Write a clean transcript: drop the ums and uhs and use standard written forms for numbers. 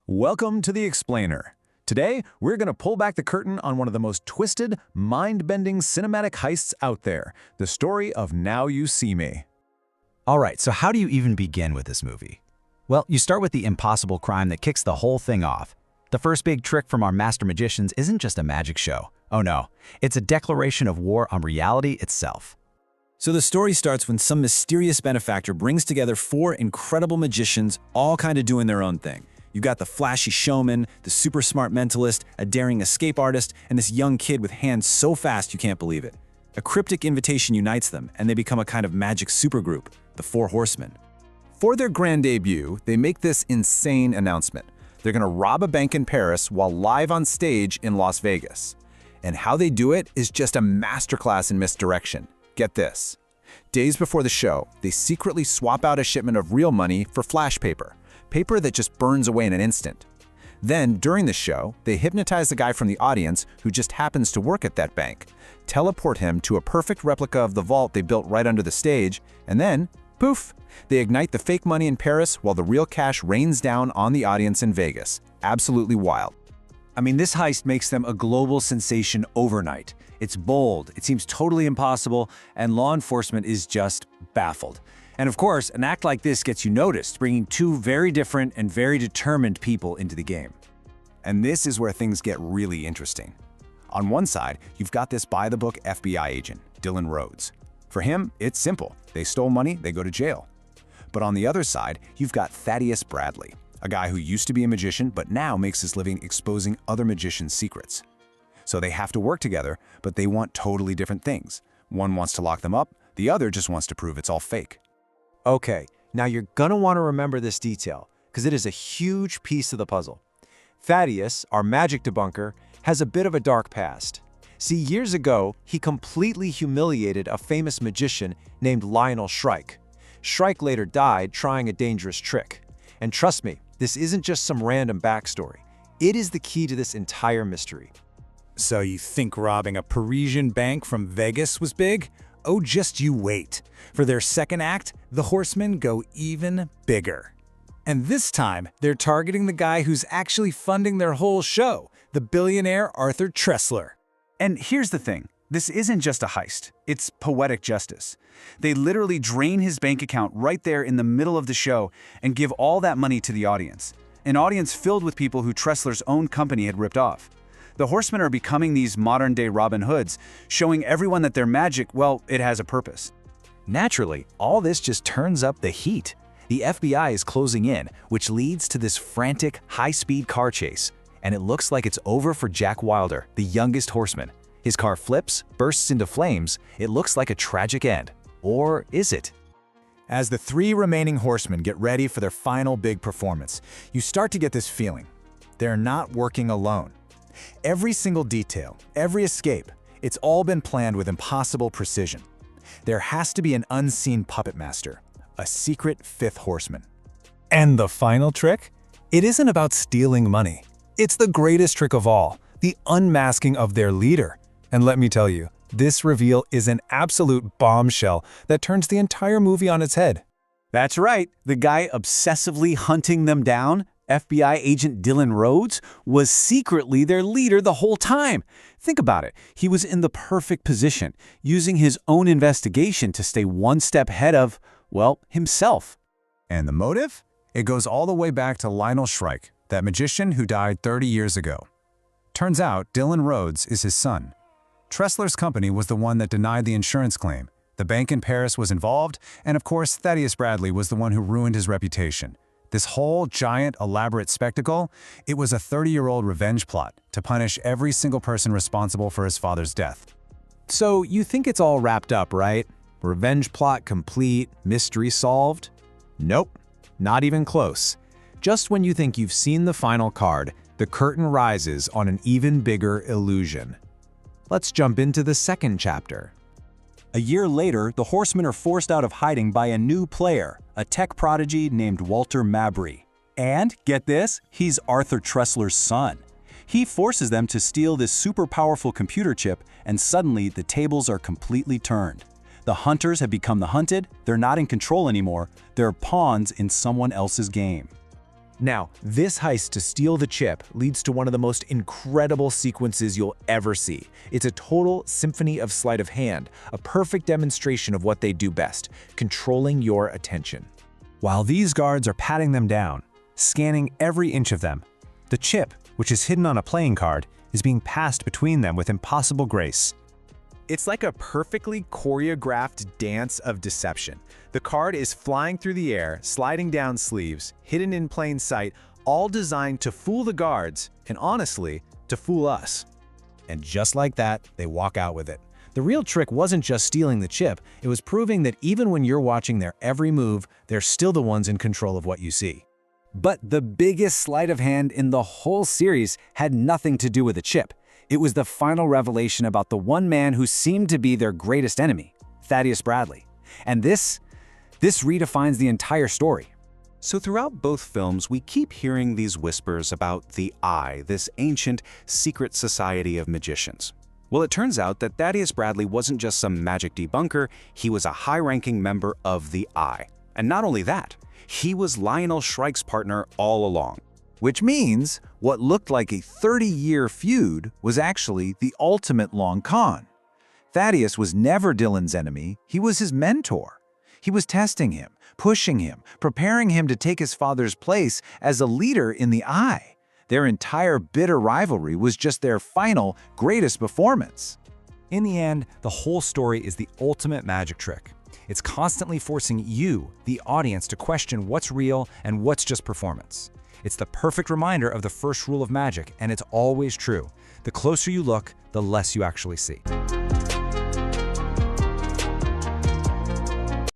Welcome to The Explainer. Today, we're going to pull back the curtain on one of the most twisted, mind-bending cinematic heists out there, the story of Now You See Me. All right, so how do you even begin with this movie? Well, you start with the impossible crime that kicks the whole thing off. The first big trick from our master magicians isn't just a magic show. Oh no, it's a declaration of war on reality itself. So the story starts when some mysterious benefactor brings together four incredible magicians, all kind of doing their own thing. You've got the flashy showman, the super smart mentalist, a daring escape artist, and this young kid with hands so fast you can't believe it. A cryptic invitation unites them, and they become a kind of magic supergroup, the Four Horsemen. For their grand debut, they make this insane announcement. They're going to rob a bank in Paris while live on stage in Las Vegas. And how they do it is just a masterclass in misdirection. Get this. Days before the show, they secretly swap out a shipment of real money for flash paper that just burns away in an instant. Then, during the show, they hypnotize the guy from the audience who just happens to work at that bank, teleport him to a perfect replica of the vault they built right under the stage, and then, poof, they ignite the fake money in Paris while the real cash rains down on the audience in Vegas. Absolutely wild. I mean, this heist makes them a global sensation overnight. It's bold, it seems totally impossible, and law enforcement is just baffled. And of course, an act like this gets you noticed, bringing two very different and very determined people into the game. And this is where things get really interesting. On one side, you've got this by-the-book FBI agent, Dylan Rhodes. For him, it's simple. They stole money, they go to jail. But on the other side, you've got Thaddeus Bradley, a guy who used to be a magician but now makes his living exposing other magicians' secrets. So they have to work together, but they want totally different things. One wants to lock them up, the other just wants to prove it's all fake. Okay, now you're gonna want to remember this detail, because it is a huge piece of the puzzle. Thaddeus, our magic debunker, has a bit of a dark past. See, years ago, he completely humiliated a famous magician named Lionel Shrike. Shrike later died trying a dangerous trick. And trust me, this isn't just some random backstory. It is the key to this entire mystery. So you think robbing a Parisian bank from Vegas was big? Oh, just you wait. For their second act, the Horsemen go even bigger. And this time, they're targeting the guy who's actually funding their whole show, the billionaire Arthur Tressler. And here's the thing, this isn't just a heist, it's poetic justice. They literally drain his bank account right there in the middle of the show and give all that money to the audience. An audience filled with people who Tressler's own company had ripped off. The Horsemen are becoming these modern-day Robin Hoods, showing everyone that their magic, well, it has a purpose. Naturally, all this just turns up the heat. The FBI is closing in, which leads to this frantic, high-speed car chase. And it looks like it's over for Jack Wilder, the youngest horseman. His car flips, bursts into flames. It looks like a tragic end. Or is it? As the three remaining horsemen get ready for their final big performance, you start to get this feeling. They're not working alone. Every single detail, every escape, it's all been planned with impossible precision. There has to be an unseen puppet master, a secret fifth horseman. And the final trick? It isn't about stealing money. It's the greatest trick of all, the unmasking of their leader. And let me tell you, this reveal is an absolute bombshell that turns the entire movie on its head. That's right, the guy obsessively hunting them down, FBI agent Dylan Rhodes, was secretly their leader the whole time. Think about it. He was in the perfect position, using his own investigation to stay one step ahead of, well, himself. And the motive? It goes all the way back to Lionel Shrike, that magician who died 30 years ago. Turns out Dylan Rhodes is his son. Tressler's company was the one that denied the insurance claim. The bank in Paris was involved, and of course Thaddeus Bradley was the one who ruined his reputation. This whole giant, elaborate spectacle, it was a 30-year-old revenge plot to punish every single person responsible for his father's death. So you think it's all wrapped up, right? Revenge plot complete, mystery solved? Nope, not even close. Just when you think you've seen the final card, the curtain rises on an even bigger illusion. Let's jump into the second chapter. A year later, the Horsemen are forced out of hiding by a new player, a tech prodigy named Walter Mabry. And, get this, he's Arthur Tressler's son. He forces them to steal this super powerful computer chip, and suddenly the tables are completely turned. The hunters have become the hunted, they're not in control anymore, they're pawns in someone else's game. Now, this heist to steal the chip leads to one of the most incredible sequences you'll ever see. It's a total symphony of sleight of hand, a perfect demonstration of what they do best, controlling your attention. While these guards are patting them down, scanning every inch of them, the chip, which is hidden on a playing card, is being passed between them with impossible grace. It's like a perfectly choreographed dance of deception. The card is flying through the air, sliding down sleeves, hidden in plain sight, all designed to fool the guards and, honestly, to fool us. And just like that, they walk out with it. The real trick wasn't just stealing the chip, it was proving that even when you're watching their every move, they're still the ones in control of what you see. But the biggest sleight of hand in the whole series had nothing to do with the chip. It was the final revelation about the one man who seemed to be their greatest enemy, Thaddeus Bradley. And this redefines the entire story. So throughout both films, we keep hearing these whispers about the Eye, this ancient, secret society of magicians. Well, it turns out that Thaddeus Bradley wasn't just some magic debunker, he was a high-ranking member of the Eye. And not only that, he was Lionel Shrike's partner all along. Which means what looked like a 30-year feud was actually the ultimate long con. Thaddeus was never Dylan's enemy, he was his mentor. He was testing him, pushing him, preparing him to take his father's place as a leader in the Eye. Their entire bitter rivalry was just their final, greatest performance. In the end, the whole story is the ultimate magic trick. It's constantly forcing you, the audience, to question what's real and what's just performance. It's the perfect reminder of the first rule of magic, and it's always true. The closer you look, the less you actually see.